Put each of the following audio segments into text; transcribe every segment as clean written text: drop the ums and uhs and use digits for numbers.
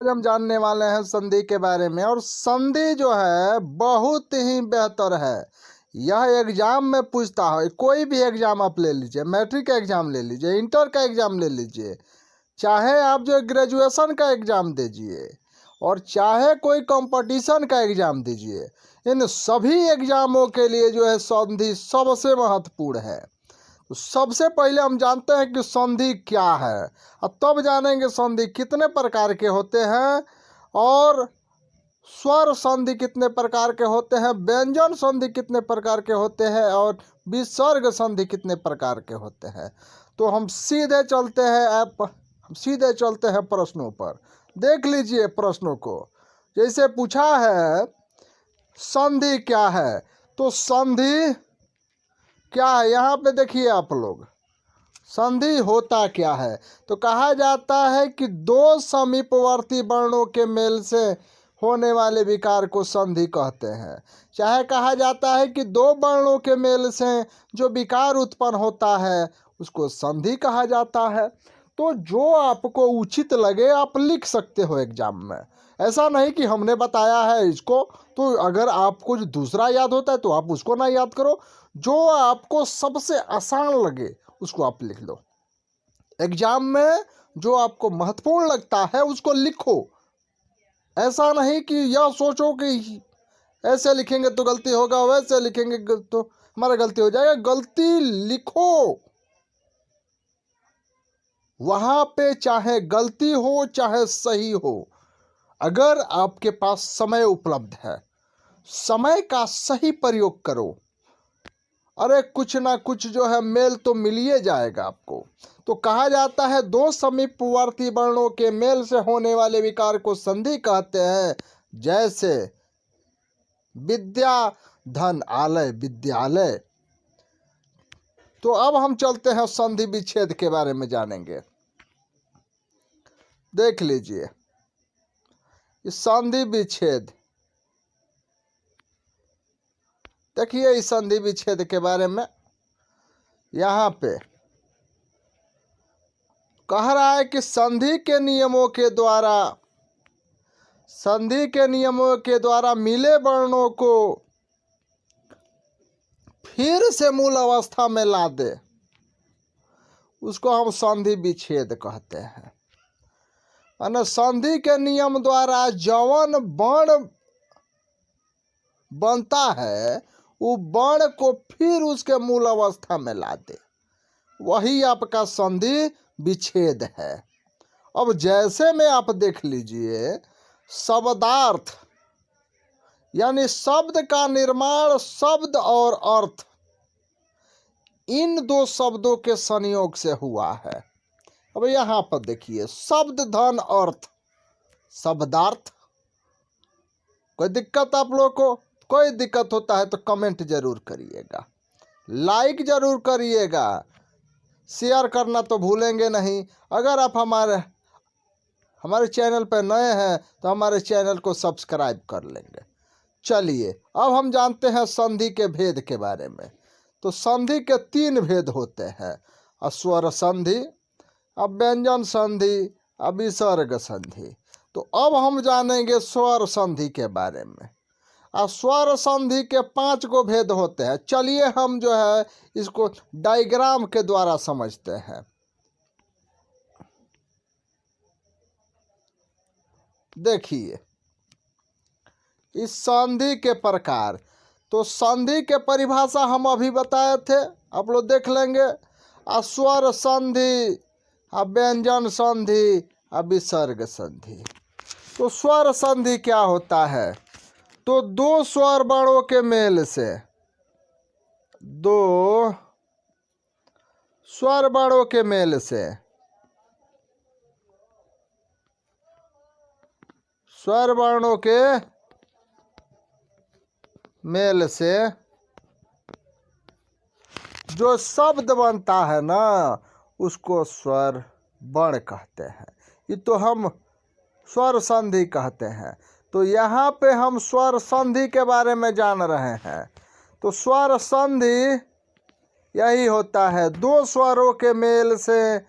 हम जानने वाले हैं संधि के बारे में। और संधि जो है बहुत ही बेहतर है। यह एग्जाम में पूछता है, कोई भी एग्जाम आप ले लीजिए, मैट्रिक का एग्जाम ले लीजिए, इंटर का एग्जाम ले लीजिए, चाहे आप जो ग्रेजुएशन का एग्जाम दीजिए और चाहे कोई कंपटीशन का एग्जाम दीजिए, इन सभी एग्जामों के लिए जो है संधि सबसे महत्वपूर्ण है। तो सबसे पहले हम जानते हैं कि संधि क्या है और तब जानेंगे संधि कितने प्रकार के होते हैं और स्वर संधि कितने प्रकार के होते हैं, व्यंजन संधि कितने प्रकार के होते हैं और विसर्ग संधि कितने प्रकार के होते हैं। तो हम सीधे चलते हैं प्रश्नों पर। देख लीजिए प्रश्नों को। जैसे पूछा है संधि क्या है, तो संधि क्या है यहाँ पे देखिए आप लोग, संधि होता क्या है। तो कहा जाता है कि दो समीपवर्ती वर्णों के मेल से होने वाले विकार को संधि कहते हैं। चाहे कहा जाता है कि दो वर्णों के मेल से जो विकार उत्पन्न होता है उसको संधि कहा जाता है। तो जो आपको उचित लगे आप लिख सकते हो एग्जाम में। ऐसा नहीं कि हमने बताया है इसको, तो अगर आपको जो दूसरा याद होता है तो आप उसको ना याद करो, जो आपको सबसे आसान लगे उसको आप लिख लो। एग्जाम में जो आपको महत्वपूर्ण लगता है उसको लिखो। ऐसा नहीं कि यह सोचो कि ऐसे लिखेंगे तो गलती होगा, वैसे लिखेंगे तो हमारा गलती हो जाएगा। गलती लिखो, वहां पे चाहे गलती हो चाहे सही हो, अगर आपके पास समय उपलब्ध है, समय का सही प्रयोग करो। अरे कुछ ना कुछ जो है मेल तो मिल ही जाएगा आपको। तो कहा जाता है दो समीपवर्ती वर्णों के मेल से होने वाले विकार को संधि कहते हैं। जैसे विद्या धन आलय विद्यालय। तो अब हम चलते हैं संधि विच्छेद के बारे में जानेंगे। देख लीजिए इस संधि विच्छेद, देखिए इस संधि विच्छेद के बारे में यहाँ पे कह रहा है कि संधि के नियमों के द्वारा मिले वर्णों को फिर से मूल अवस्था में ला दे, उसको हम संधि विच्छेद कहते हैं। माने संधि के नियम द्वारा जवन वर्ण बनता है वो वर्ण को फिर उसके मूल अवस्था में ला दे, वही आपका संधि विच्छेद है। अब जैसे में आप देख लीजिए शब्दार्थ यानी शब्द का निर्माण, शब्द और अर्थ, इन दो शब्दों के संयोग से हुआ है। अब यहाँ पर देखिए शब्द धन अर्थ शब्दार्थ। कोई दिक्कत आप लोगों को? कोई दिक्कत होता है तो कमेंट जरूर करिएगा, लाइक जरूर करिएगा, शेयर करना तो भूलेंगे नहीं। अगर आप हमारे चैनल पर नए हैं तो हमारे चैनल को सब्सक्राइब कर लेंगे। चलिए अब हम जानते हैं संधि के भेद के बारे में। तो संधि के तीन भेद होते हैं, स्वर संधि, व्यंजन संधि, विसर्ग संधि। तो अब हम जानेंगे स्वर संधि के बारे में। स्वर संधि के 5 गो भेद होते हैं। चलिए हम जो है इसको डायग्राम के द्वारा समझते हैं। देखिए इस संधि के प्रकार, तो संधि के परिभाषा हम अभी बताए थे, आप लोग देख लेंगे। स्वर संधि, व्यंजन संधि, विसर्ग संधि। तो स्वर संधि क्या होता है? तो दो स्वर वर्णों के मेल से, दो स्वर वर्णों के मेल से, स्वर वर्णों के मेल से जो शब्द बनता है ना उसको स्वर वर्ण कहते हैं। ये तो हम स्वर संधि कहते हैं। तो यहाँ पे हम स्वर संधि के बारे में जान रहे हैं। तो स्वर संधि यही होता है, दो स्वरों के मेल से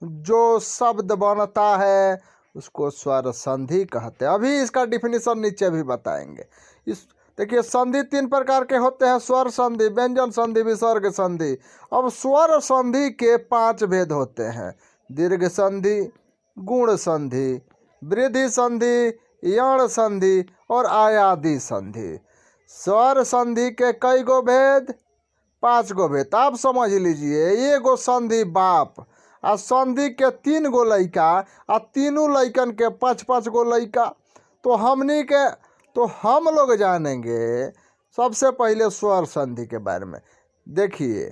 जो शब्द बनता है उसको स्वर संधि कहते हैं। अभी इसका डिफिनीशन नीचे भी बताएंगे। इस देखिए संधि 3 प्रकार के होते हैं, स्वर संधि, व्यंजन संधि, विसर्ग संधि। अब स्वर संधि के 5 भेद होते हैं, दीर्घ संधि, गुण संधि, वृद्धि संधि, यण संधि और आयादी संधि। स्वर संधि के कई गो भेद? 5 गो भेद। आप समझ लीजिए, एगो संधि बाप आ संधि के 3 गो लइका आ तीनों लइकन के 5-5 गो लइका। तो हम लोग जानेंगे सबसे पहले स्वर संधि के बारे में। देखिए,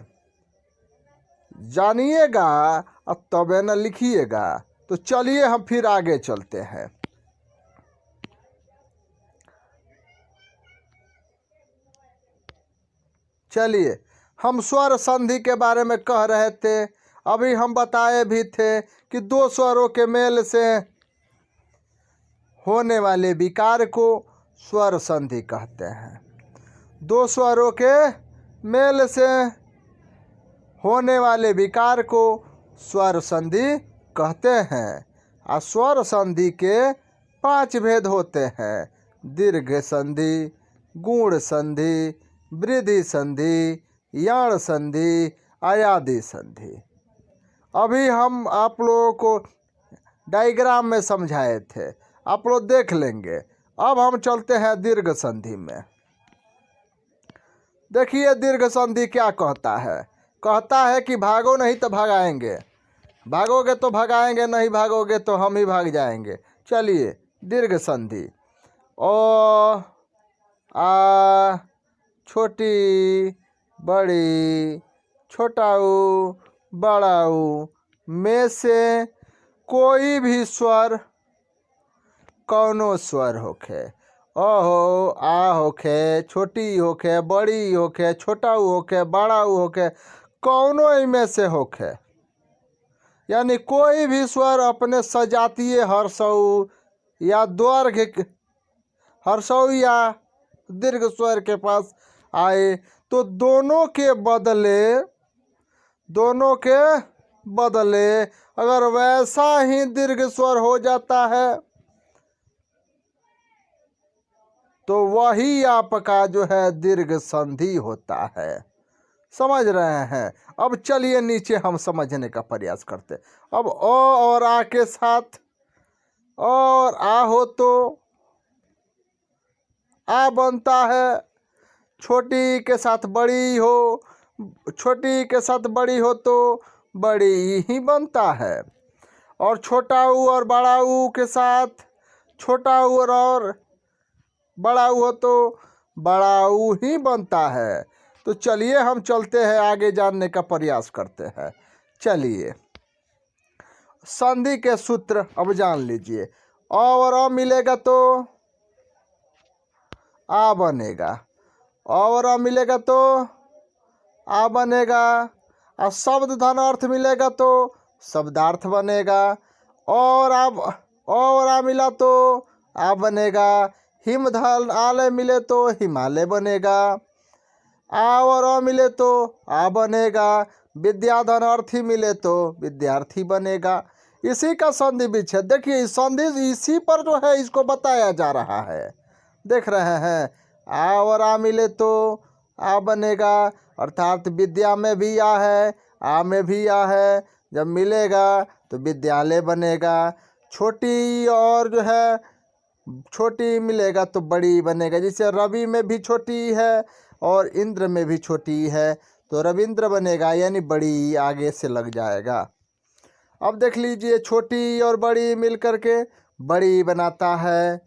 जानिएगा और तबे न लिखिएगा। तो चलिए हम फिर आगे चलते हैं। चलिए, हम स्वर संधि के बारे में कह रहे थे। अभी हम बताए भी थे कि 2 स्वरों के मेल से होने वाले विकार को स्वर संधि कहते हैं। 2 स्वरों के मेल से होने वाले विकार को स्वर संधि कहते हैं। और स्वर संधि के 5 भेद होते हैं, दीर्घ संधि, गुण संधि, वृद्धि संधि, यण संधि, आयादी संधि। अभी हम आप लोगों को डायग्राम में समझाए थे, आप लोग देख लेंगे। अब हम चलते हैं दीर्घ संधि में। देखिए दीर्घ संधि क्या कहता है। कहता है कि भागो नहीं तो भगाएंगे, भागोगे तो भगाएंगे, नहीं भागोगे तो हम ही भाग जाएंगे। चलिए, दीर्घ संधि। ओ आ, छोटी, बड़ी, छोटाऊ, बड़ाऊ में से कोई भी स्वर, कौनो स्वर होखे, हो, आ होखे, छोटी होखे, बड़ी होखे, छोटाऊ होखे, बड़ाऊ होखे, कौनो इनमें से होखे। यानी कोई भी स्वर अपने सजातीय हर्षऊ या द्वर्घ हर्षऊ या दीर्घ स्वर के पास आए तो दोनों के बदले अगर वैसा ही दीर्घ स्वर हो जाता है तो वही आपका जो है दीर्घ संधि होता है। समझ रहे हैं? अब चलिए नीचे हम समझने का प्रयास करते। अब ओ और आ के साथ और आ हो तो आ बनता है, छोटी के साथ बड़ी हो, छोटी के साथ बड़ी हो तो बड़ी ही बनता है। और छोटाऊ और बड़ाऊ के साथ छोटाऊ और बड़ाऊ हो तो बड़ाऊ ही बनता है। तो चलिए हम चलते हैं, आगे जानने का प्रयास करते हैं। चलिए, संधि के सूत्र अब जान लीजिए। अ और अ मिलेगा तो आ बनेगा, और अ मिलेगा तो आ बनेगा। और शब्द धन अर्थ मिलेगा तो शब्दार्थ बनेगा। और आ मिला तो आ बनेगा। हिम धन आलय मिले तो हिमालय बनेगा। आ और अ मिले तो आ बनेगा। विद्याधन अर्थी मिले तो विद्यार्थी बनेगा। इसी का संधि विच्छेद। देखिए संधि इसी पर जो है इसको बताया जा रहा है। देख रहे हैं, आ और आ मिले तो आ बनेगा, अर्थात विद्या में भी आ है, आ में भी आ है। जब मिलेगा तो विद्यालय बनेगा। छोटी और जो है छोटी मिलेगा तो बड़ी बनेगा। जैसे रवि में भी छोटी है और इंद्र में भी छोटी है तो रविंद्र बनेगा, यानी बड़ी आगे से लग जाएगा। अब देख लीजिए, छोटी और बड़ी मिलकर के बड़ी बनाता है।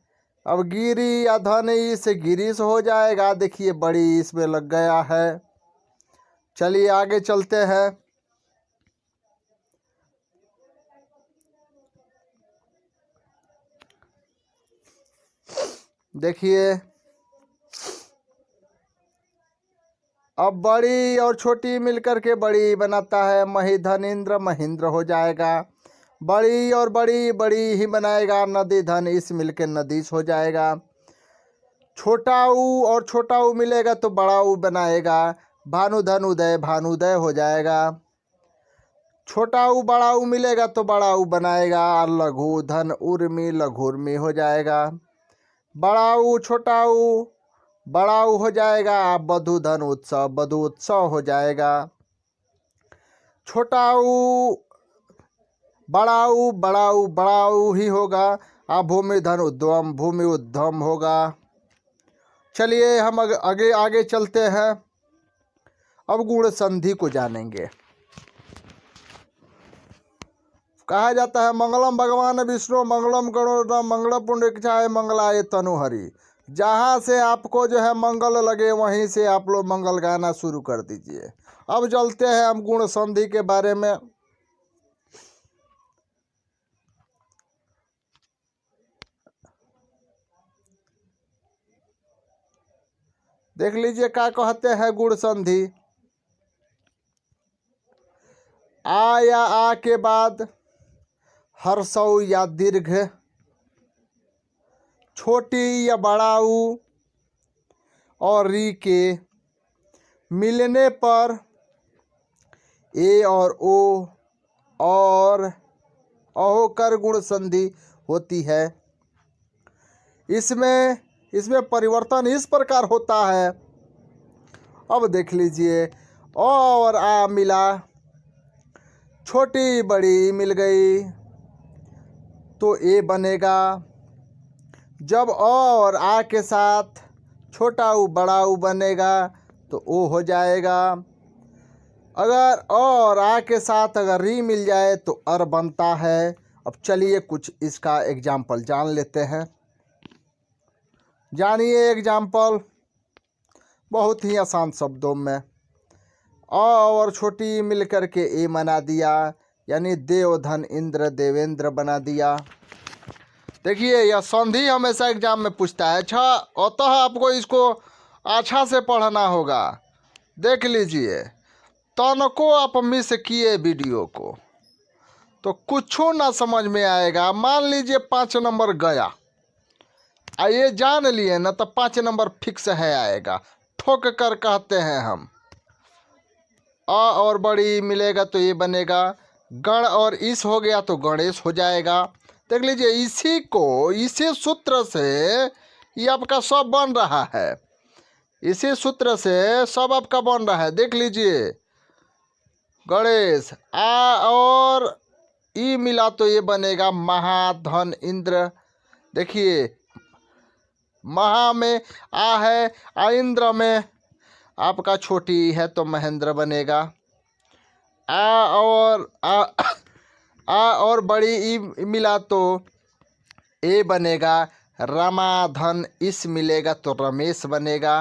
अब गिरी या धनी से गिरीश हो जाएगा। देखिए बड़ी इसमें लग गया है। चलिए आगे चलते हैं। देखिए अब बड़ी और छोटी मिलकर के बड़ी बनाता है। मही धनिंद्र महेंद्र हो जाएगा। बड़ी और बड़ी ही बनाएगा। नदी धन इस मिलके नदीस हो जाएगा। छोटाऊ और छोटाऊ मिलेगा तो बड़ाऊ बनाएगा। भानुधन उदय भानुदय हो जाएगा। छोटा ऊ बड़ा ऊ मिलेगा तो बड़ा ऊ बनाएगा, और लघु धन उर्मी लघुर्मी हो जाएगा। बड़ा ऊ छोटा ऊ बड़ा ऊ हो जाएगा, बधु धन उत्सव बधु उत्सव हो जाएगा। छोटा ऊ बड़ा ऊ ही होगा, भूमि धन उद्यम भूमि उद्यम होगा। चलिए हम आगे आगे चलते हैं। अब गुण संधि को जानेंगे। कहा जाता है मंगलम भगवान विष्णु मंगलम गणोर मंगल पुण्डिकाय मंगलाय तनुहरि। जहाँ से आपको जो है मंगल लगे वहीं से आप लोग मंगल गाना शुरू कर दीजिए। अब चलते हैं हम गुण संधि के बारे में। देख लीजिए क्या कहते हैं गुण संधि। आ या आ के बाद हर्षौ या दीर्घ, छोटी या बड़ा ऊ और री के मिलने पर ए और ओ और अहो कर गुण संधि होती है। इसमें परिवर्तन इस प्रकार होता है। अब देख लीजिए अ और आ मिला, छोटी बड़ी मिल गई तो ए बनेगा। जब अ और आ के साथ छोटा ऊ बड़ा ऊ बनेगा तो ओ हो जाएगा। अगर अ और आ के साथ अगर री मिल जाए तो अर बनता है। अब चलिए कुछ इसका एग्जाम्पल जान लेते हैं। जानिए एग्जाम्पल बहुत ही आसान शब्दों में। अ और छोटी मिलकर के ए बना दिया, यानी देवधन इंद्र देवेंद्र बना दिया। देखिए यह संधि हमेशा एग्जाम में पूछता है। अच्छा, अतः आपको इसको अच्छा से पढ़ना होगा। देख लीजिए, तनको आप मिस किए वीडियो को तो कुछ ना समझ में आएगा। मान लीजिए 5 नंबर गया, ये जान लिए ना तो 5 नंबर फिक्स है आएगा। ठोक कर कहते हैं हम। अ और बड़ी मिलेगा तो ये बनेगा। गण और इस हो गया तो गणेश हो जाएगा। देख लीजिए इसी सूत्र से ये आपका सब बन रहा है। इसी सूत्र से सब आपका बन रहा है। देख लीजिए गणेश, आ और ई मिला तो ये बनेगा महाधन इंद्र। देखिए महा में आ है, इंद्र में आपका छोटी है तो महेंद्र बनेगा। आ और बड़ी ई मिला तो ए बनेगा। रमाधन इस मिलेगा तो रमेश बनेगा।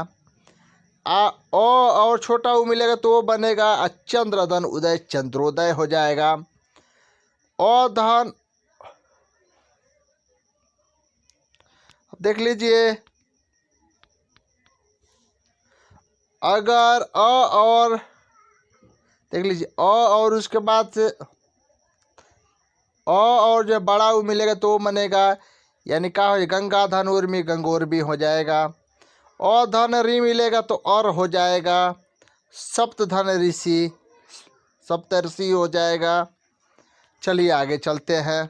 ओ और छोटा ऊ मिलेगा तो वो बनेगा चंद्रधन उदय चंद्रोदय हो जाएगा। धन देख लीजिए, अगर और देख लीजिए और उसके बाद से और जो बड़ा ऊ मिलेगा तो वो बनेगा, यानी क्या हो गंगा धन उर्मी गंगोर्मी हो जाएगा। धन री मिलेगा तो और हो जाएगा सप्त धन ऋषि सप्तऋषि हो जाएगा। चलिए आगे चलते हैं।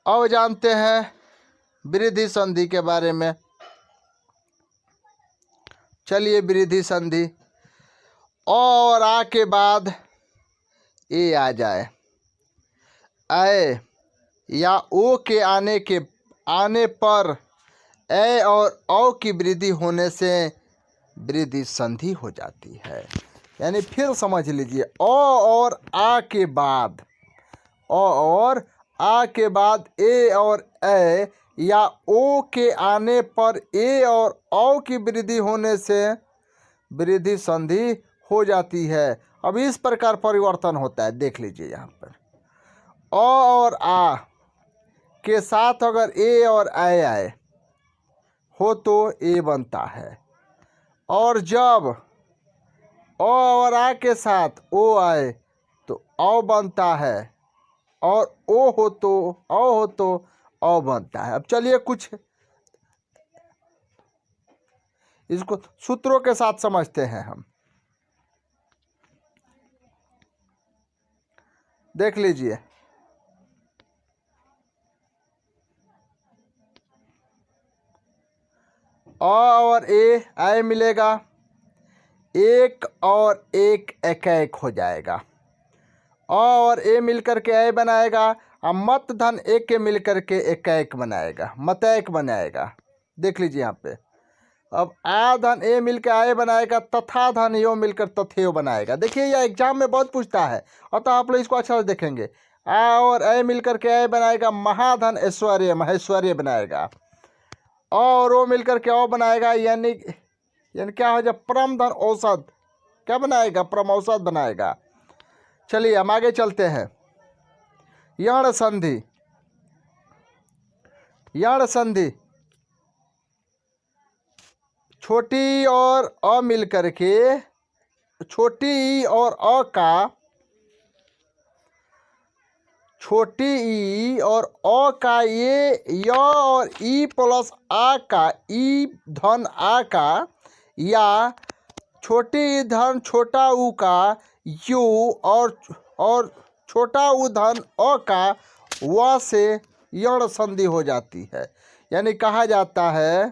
अब जानते हैं वृद्धि संधि के बारे में। चलिए वृद्धि संधि, और आ के बाद ए आ जाए, ए या ओ के आने पर ए और औ की वृद्धि होने से वृद्धि संधि हो जाती है। यानी फिर समझ लीजिए और आ के बाद ए और ए या ओ के आने पर ए और औ की वृद्धि होने से वृद्धि संधि हो जाती है। अब इस प्रकार परिवर्तन होता है। देख लीजिए यहाँ पर और आ के साथ अगर ए और ए आए हो तो ए बनता है, और जब और आ के साथ ओ आए तो औ बनता है, और ओ हो तो औ बनता है। अब चलिए कुछ इसको सूत्रों के साथ समझते हैं हम। देख लीजिए, अ और ए मिलेगा, एक और एक एक हो जाएगा। अ और ए मिलकर के ए बनाएगा, और मत धन एक के मिलकर के एक बनाएगा, मतैक बनाएगा। देख लीजिए यहाँ पे, अब आ धन ए मिलकर आए बनाएगा, तथा धन यो मिलकर तथेयो बनाएगा। देखिए यह एग्जाम में बहुत पूछता है, और तो आप लोग इसको अच्छा से देखेंगे। आ और ए मिलकर के ए बनाएगा, महाधन ऐश्वर्य महेश्वर्य बनाएगा। और ओ मिलकर के ओ बनाएगा, यानी क्या हो जाए, परम धन औसत क्या बनाएगा, परम औसत बनाएगा। चलिए हम आगे चलते हैं। यण संधि, यण संधि छोटी और अ मिलकर के, छोटी ई और अ का, छोटी ई और अ का, ये य और ई प्लस आ का, ई धन आ का, या छोटी ई धन छोटा ऊ का यू, और छोटा ऊ धन अ का व से यण संधि हो जाती है। यानी कहा जाता है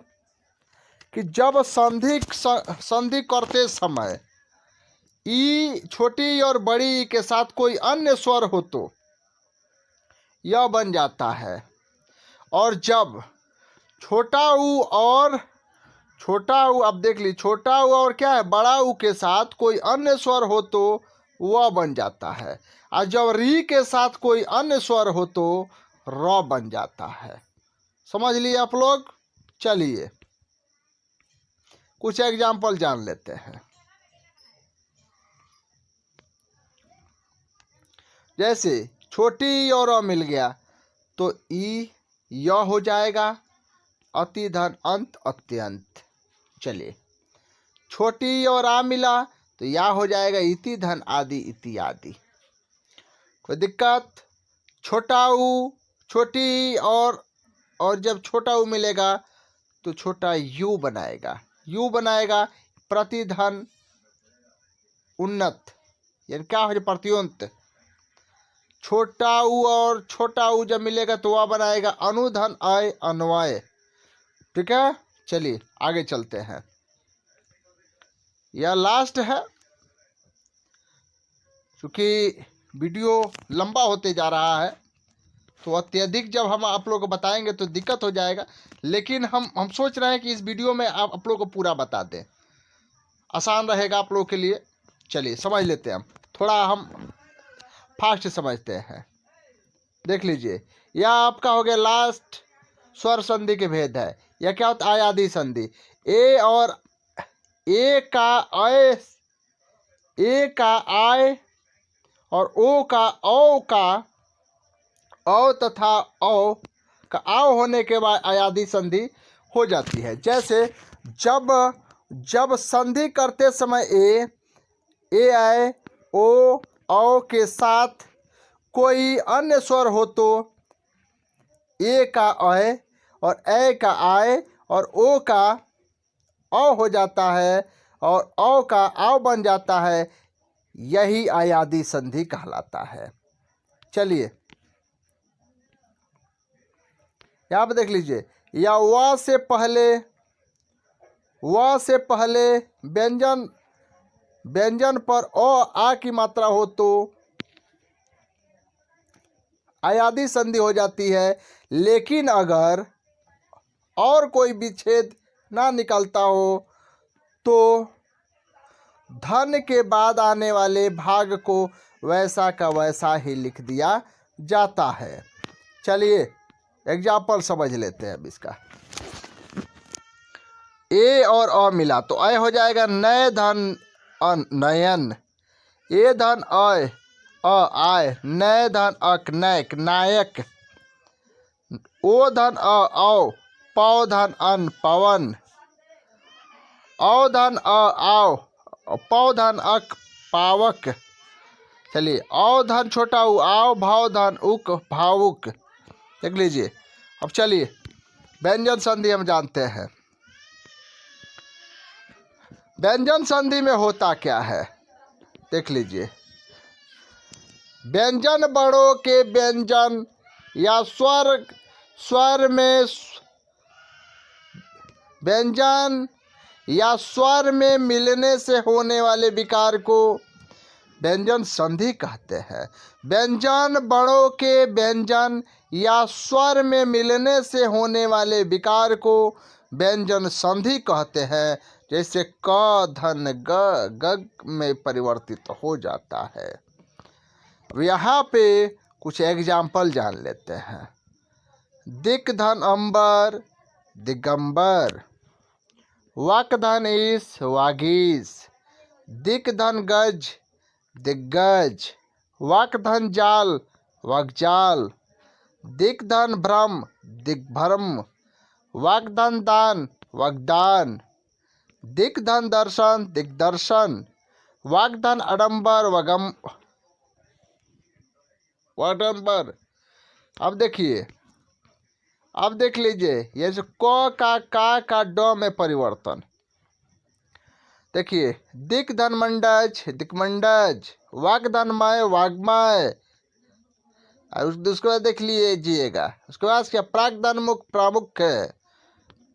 कि जब संधि करते समय ई छोटी और बड़ी ई के साथ कोई अन्य स्वर हो तो यह बन जाता है, और जब छोटा ऊ और छोटा ऊ, अब देख ली, छोटा ऊ और क्या है, बड़ा ऊ के साथ कोई अन्य स्वर हो तो वह बन जाता है, और जब री के साथ कोई अन्य स्वर हो तो र बन जाता है। समझ लिए आप लोग। चलिए कुछ एग्जाम्पल जान लेते हैं। जैसे छोटी और अ मिल गया तो ई य हो जाएगा, अति धन अंत अत्यंत। चलिए छोटी और आ मिला तो या हो जाएगा इति धन आदि इत्यादि। कोई दिक्कत। छोटा ऊ, छोटी और जब छोटा ऊ मिलेगा तो छोटा यू बनाएगा, यू बनाएगा प्रतिधन उन्नत, यानी क्या हो जाए, प्रत्युंत। छोटा ऊ और छोटा ऊ जब मिलेगा तो वह बनाएगा अनुधन आय अन्वय। ठीक है, चलिए आगे चलते हैं। यह लास्ट है, क्योंकि वीडियो लंबा होते जा रहा है तो अत्यधिक जब हम आप लोगों को बताएंगे तो दिक्कत हो जाएगा, लेकिन हम सोच रहे हैं कि इस वीडियो में आप लोगों को पूरा बता दें, आसान रहेगा आप लोगों के लिए। चलिए समझ लेते हैं, थोड़ा हम फास्ट समझते हैं। देख लीजिए, यह आपका हो गया लास्ट स्वर संधि के भेद है। यह क्या होता है, आयादी संधि। ए और ए का आय, ए का आय और ओ का औ का, औ तथा औ का आओ होने के बाद आयादी संधि हो जाती है। जैसे जब संधि करते समय ए आए ओ औ के साथ कोई अन्य स्वर हो तो ए का अय और ए का आय और ओ का औ हो जाता है, और औ का आओ बन जाता है। यही आयादी संधि कहलाता है। चलिए यहाँ पे देख लीजिए, या व से पहले व्यंजन पर अ आ की मात्रा हो तो आयादी संधि हो जाती है, लेकिन अगर और कोई विच्छेद ना निकलता हो तो धन के बाद आने वाले भाग को वैसा का वैसा ही लिख दिया जाता है। चलिए एग्जाम्पल समझ लेते हैं अब इसका। ए और अ मिला तो अय हो जाएगा नय धन नयन, ए धन अय आय, नय धन अक नैक नायक, ओ धन औ पौ धन अन पवन, औ धन आओ पौ धन अक पावक। चलिए औ धन छोटा ऊ आओ, भाव धन उक भावुक। देख लीजिए। अब चलिए व्यंजन संधि हम जानते हैं। व्यंजन संधि में होता क्या है, देख लीजिए। व्यंजन वर्णों के व्यंजन या स्वर में व्यंजन या स्वर में मिलने से होने वाले विकार को व्यंजन संधि कहते हैं। व्यंजन वर्णों के व्यंजन या स्वर में मिलने से होने वाले विकार को व्यंजन संधि कहते हैं। जैसे क धन ग में परिवर्तित हो जाता है। अब यहाँ पे कुछ एग्जाम्पल जान लेते हैं। दिक धन अंबर दिगंबर, वाक धन ईश वागीश, दिक धन गज दिग्गज, वाक धन जाल वाकजाल, दिक धन भ्रम दिग्भ्रम, वाक धन दान वाग्दान, दिक धन दर्शन दिग्दर्शन, वाक धन आडंबर वाडंबर। अब देखिए, अब देख लीजिए, ये जो क का ड में परिवर्तन। देखिए, दिक धन मंडज दिक्मंडज, वाक धन मय वाग्मय। उसके बाद देख लीजिएगा, उसके बाद क्या प्राक धन मुख प्रामुख है।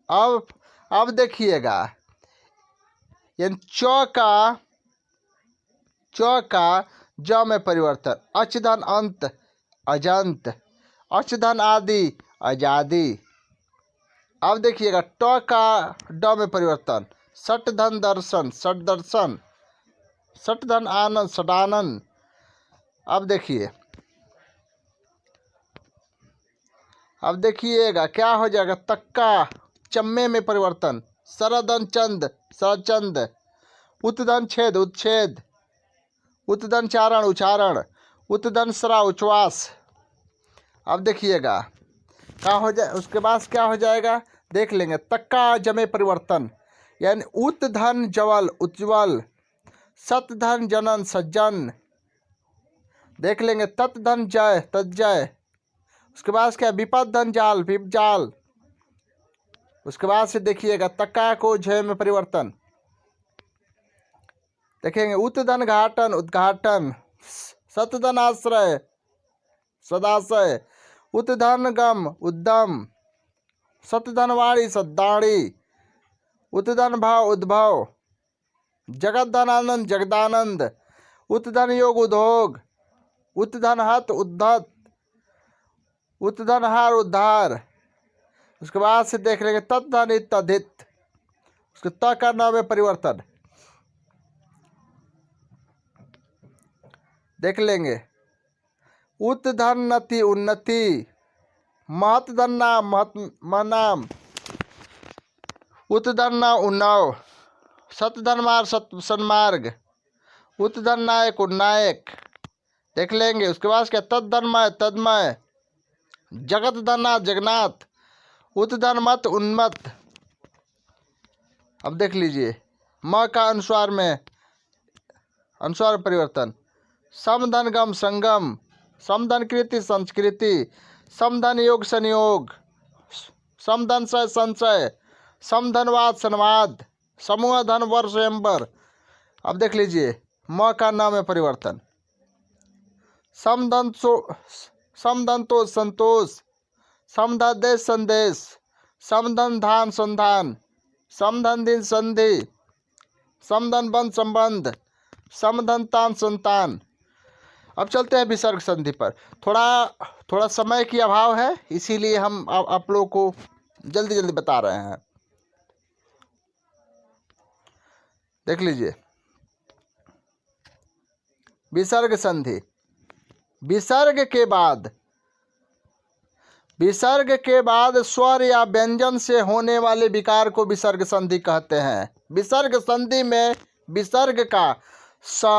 अब देखिएगा, यानी च का ज में परिवर्तन। अच धन अंत अजंत, अच धन आदि आजादी। अब देखिएगा, ट का ड में परिवर्तन। सट धन दर्शन सट दर्शन, सट धन आनंद सदानंद। अब देखिएगा क्या हो जाएगा। तक्का चम्मे में परिवर्तन। सरधन चंद सरचंद, उत्धन छेद उच्छेद, उत्धन चारण उच्चारण, उत्धन स्रा उच्छ्वास। अब देखिएगा क्या हो जाए, उसके बाद क्या हो जाएगा देख लेंगे। तक्का जमे परिवर्तन, यानी उत धन जवल उज्ज्वल, सत धन जनन सज्जन। देख लेंगे तत् धन जय तज्जय। उसके बाद क्या विपद धन जाल विपजाल। उसके बाद से देखिएगा तक्का को झय में परिवर्तन। देखेंगे उत धन घाटन उद्घाटन, सत धन आश्रय सदाशय, उत धन गम उद्दम, सत धन वाणी सद्दाणी, उत धन भाव उद्भव, जगत धन आनंद जगदानंद, उत धन योग उद्योग, उत धन हत उद्धत, उत धन हार उद्धार। उसके बाद से देख लेंगे तत् धन इत्तधित। उसके त का नाम में परिवर्तन देख लेंगे। उत धन नति उन्नति, महत धन नाम महनाम, उत धन ना उन्नव, सत धन मार्ग सत सन्मार्ग, उत धन नायक उन्नायक। देख लेंगे। उसके बाद क्या तद धनमय तदमय, जगत धननाथ जगन्नाथ, उत धन मत उन्मत। अब देख लीजिए म का अनुस्वार में अनुस्वार परिवर्तन। समधन गम संगम, समधन कृति संस्कृति, समधन योग संयोग, समधन सय संशय, समधनवाद संवाद, समूह धन वर्ष स्वयंवर। अब देख लीजिए म का नाम में परिवर्तन। समधन तो संतोष, समधन देश संदेश, समधन धान संधान, समधन दिन संधि, समधन बंध संबंध, समधन तान संतान। अब चलते हैं विसर्ग संधि पर। थोड़ा समय की अभाव है, इसीलिए हम आप लोगों को जल्दी बता रहे हैं। देख लीजिए विसर्ग संधि। विसर्ग के बाद स्वर या व्यंजन से होने वाले विकार को विसर्ग संधि कहते हैं। विसर्ग संधि में विसर्ग का स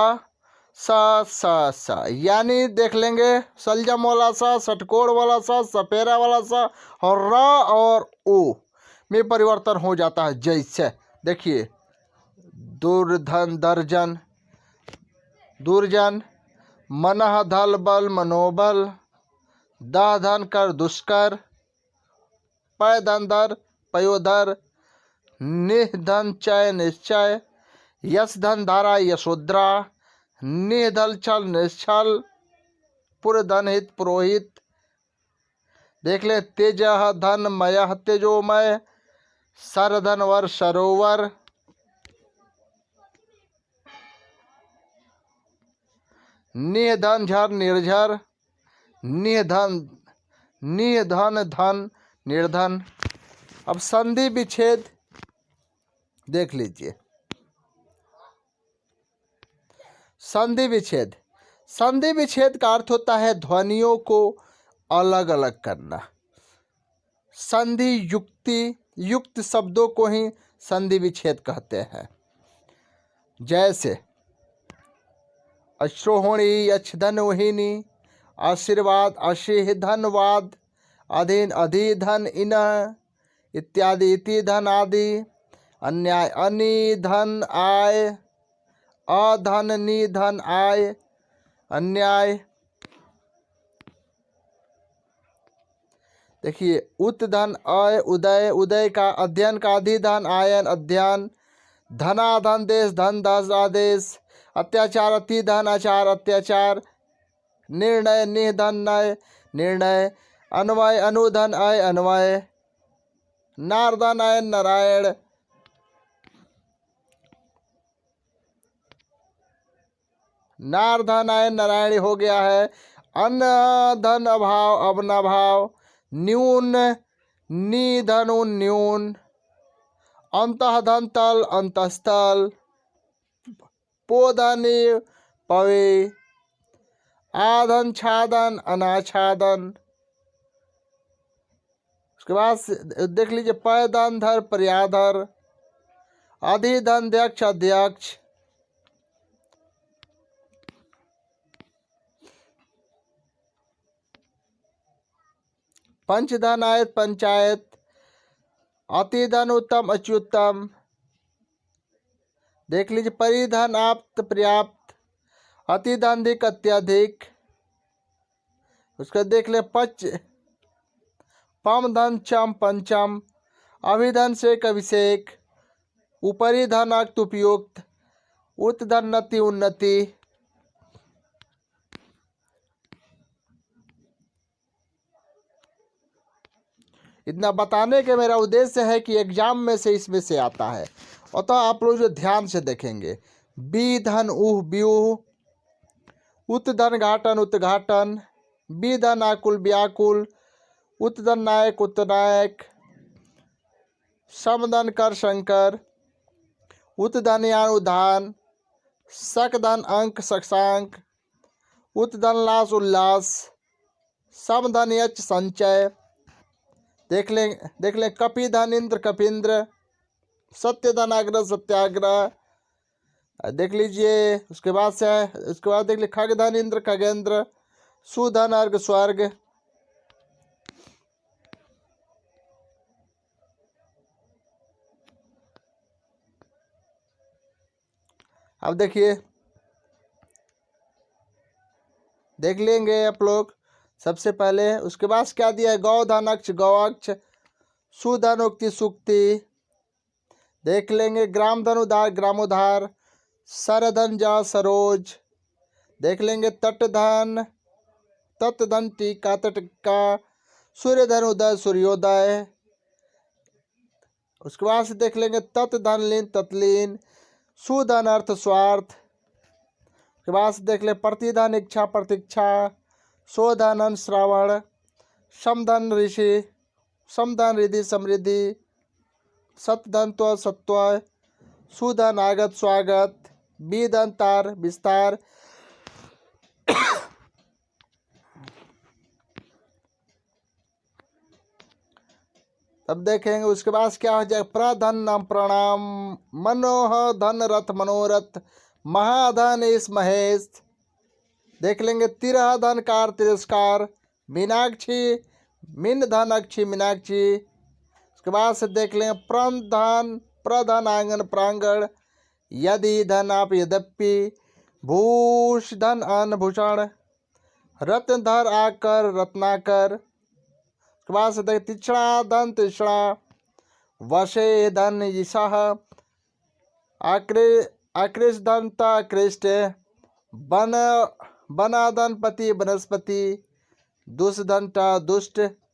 यानी देख लेंगे सलजम वाला स, षटकोण वाला स, सपेरा वाला स और र और ओ में परिवर्तन हो जाता है। जैसे देखिए दुर्धन दर्जन दुर्जन, मनः धल बल मनोबल, दह धन कर दुष्कर, पय धन धर पयोधर, निह धन चय निश्चय, यश धन धारा यशोद्रा, निह धल छल निश्छल, पुरधन हित पुरोहित। देख ले तेज धन मय तेजोमय, सरधन वर सरोवर, निधन झर निर्झर, निधन धन निर्धन। अब संधि विच्छेद देख लीजिए। संधि विच्छेद, संधि विच्छेद का अर्थ होता है ध्वनियों को अलग अलग करना। संधि युक्त शब्दों को ही संधि विच्छेद कहते हैं। जैसे अश्रोहिणी अच्छधनोहिनी, आशीर्वाद अशिह धनवाद, अधीन अधिधन इन इत्यादि इति धन आदि। अन्याय अनिधन आय, अधन निधन आय, अन्याय। देखिए उत्धन अय उदय, उदय का अध्ययन का अधिधन आयन अध्ययन, धनाधन देश धन दस आदेश, अत्याचार अतिधन आचार अत्याचार, निर्णय निधन नय निर्णय, अन्वय अनुधन अय अन्वय, नारदन अय नारायण। नारधन आय नारायणी हो गया है। अन्न धन अभाव अवनभाव, न्यून निधन न्यून, अंतः धन तल अंतस्थल, पोधनी पवे, आधन छादन अनाच्छादन। उसके बाद देख लीजिए पैधन धर पर्याधर, अधिधन ध्यक्ष अध्यक्ष, पंचधन आयत पंचायत, अतिधन उत्तम अच्युतम। देख लीजिए परिधन आप्त पर्याप्त, अतिधन अधिक अत्यधिक। उसका देख ले पच पम धन चम पंचम, अभिधन से अभिषेक, ऊपरी धन अक्त उपयुक्त, उत्धन नति उन्नति। इतना बताने के मेरा उद्देश्य है कि एग्जाम में से इसमें से आता है, अतः आप लोग जो ध्यान से देखेंगे। बी धन उह व्यूह, उत्धन घाटन उत्घाटन, बी धन आकुल व्याकुल, उत्धन नायक उत्नायक, समधन कर शंकर, उत्धन यान उद्यान, सकधन अंक शशांक, उत्धन लास उल्लास, समधन यच संचय। देख लें कपि धन इंद्र कपींद्र, सत्य धन आग्रह सत्याग्रह। देख लीजिए उसके बाद देख लीजिए खग धन इंद्र खगेंद्र, सुधन अर्घ स्वर्ग। अब देखिए देख लेंगे आप लोग सबसे पहले। उसके बाद क्या दिया है, गौधन अक्ष गौअक्ष, सुधन उक्ति सुक्ति। देख लेंगे ग्राम धन उधार ग्रामोधार, सरधन जा सरोज। देख लेंगे तटधन तत्धन टीका तटका, सूर्यधन उदय सूर्योदय। उसके बाद से देख लेंगे तत्धन लीन तत्लीन, सुधन अर्थ स्वार्थ। उसके बाद से देख ले प्रतिधन इच्छा प्रतीक्षा, शोधन श्रावण, समधन ऋषि, समधन रिधि समृद्धि, सतधन तो सत्व, सुधन आगत स्वागत, बीधन तार विस्तार। अब देखेंगे उसके बाद क्या हो जाए, प्रधन नाम प्रणाम, मनोह धन रथ मनोरथ, महाधन इस महेश। देख लेंगे तिरह धन कार तिरस्कार, मीनाक्षी मिन धन अक्षी मीनाक्षी। उसके बाद से देख लेंगे प्रधन आंगन प्रांगण, यदि धन आप यद्यपि, भूष धन अन्न भूषण, रत्न धर आकर रत्नाकर। उसके बाद से देख तीक्ष्णा धन तीक्ष्णा, वशे धन ईशाह, आकृष्ट धन आकृष्ट, बनादन पति वनस्पति, दुष्धंटा दुष्ट,